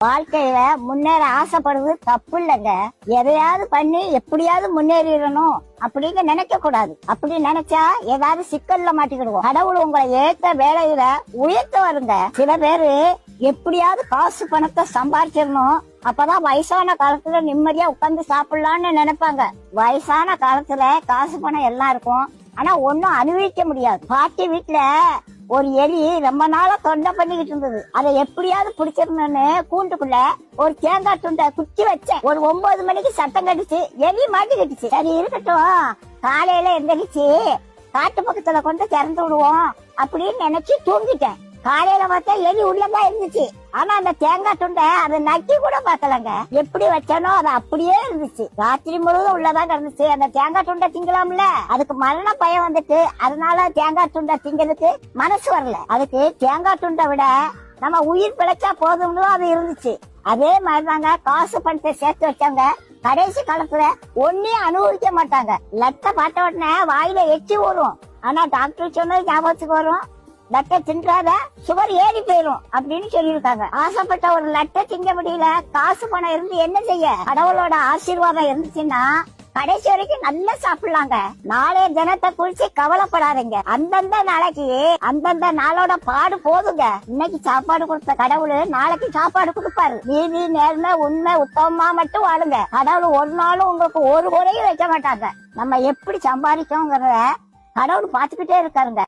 வாழ்க்கையில முன்னேற ஆசைப்படுறது தப்பு இல்லைங்க. எதையாவது பண்ணி எப்படியாவது முன்னேறிடணும் அப்படின்னு நினைக்க கூடாது. அப்படி நினைச்சா ஏதாவது சிக்கல்ல மாட்டிக்கிடுவோம். கடவுள் உங்களை ஏத்த வேலையில உயர்த்த வருங்க. சில பேரு எப்படியாவது காசு பணத்தை சம்பாதிச்சிடணும், அப்பதான் வயசான காலத்துல நிம்மதியா உட்கார்ந்து சாப்பிடலாம்னு நினைப்பாங்க. வயசான காலத்துல காசு பணம் எல்லாம் இருக்கும், ஆனா ஒன்னும் அனுபவிக்க முடியாது. பாட்டி வீட்டுல ஒரு எலி ரொம்ப நாளா தொண்டை பண்ணிக்கிட்டு இருந்தது. அதை எப்படியாவது பிடிச்சிடணும்னு கூண்டுக்குள்ள ஒரு தேங்காய் துண்டை குத்தி வச்சேன். ஒரு 9 மணிக்கு சத்தம் கட்டுச்சு, எலி மாட்டிக்கிட்டுச்சு. சரி இருக்கட்டும், காலையில எந்திரிச்சு காட்டு பக்கத்துல கொண்டு திறந்து விடுவோம் அப்படின்னு நினைச்சு தூங்கிட்டேன். காலையில பார்த்தா எலி உள்ளதான் இருந்துச்சு. ஆனா அந்த தேங்காய் துண்டை அதை நக்கி கூட பாக்கலங்க. எப்படி வச்சானோ அது அப்படியே இருந்துச்சு. ராத்திரி முழுவதும் உள்ளதான் இருந்துச்சு. அந்த தேங்காய் துண்டை திங்கலாம்ல, அதுக்கு மரண பயம் வந்துட்டு அதனால தேங்காய் துண்டை திங்கிறதுக்கு மனசு வரல. அதுக்கு தேங்காய் துண்டை விட நம்ம உயிர் பிழைச்சா போதும்னு அது இருந்துச்சு. அதே மாதிரிதாங்க காசு பணத்தை சேர்த்து வச்சாங்க. கடைசி காலத்துல ஒன்னையும் அனுபவிக்க மாட்டாங்க. லட்ட பாட்ட உடனே வாயில எச்சி ஓடும். ஆனா டாக்டர் சொன்னது ஞாபகத்துக்கு வரும், லட்டை தின்றாத சுகர் ஏறி போயிரும் அப்படின்னு சொல்லியிருக்காங்க. ஆசைப்பட்ட ஒரு லட்டை திங்க முடியல, காசு பணம் இருந்து என்ன செய்ய? கடவுளோட ஆசீர்வாதம் இருந்துச்சுன்னா கடைசி வரைக்கும் நல்லா சாப்பிடலாங்க. நாளைய தினத்தை குறிச்சு கவலைப்படாதீங்க. அந்தந்த நாளைக்கு அந்தந்த நாளோட பாடு போதுங்க. இன்னைக்கு சாப்பாடு கொடுத்த கடவுள் நாளைக்கு சாப்பாடு கொடுப்பாரு. நீதி நேர்மை உண்மை உத்தமமா மட்டும் வாழுங்க. கடவுள் ஒரு நாளும் உங்களுக்கு ஒரு குறையும் வைக்க மாட்டாங்க. நம்ம எப்படி சம்பாதிச்சோங்கிறத கடவுள் பாத்துக்கிட்டே இருக்காருங்க.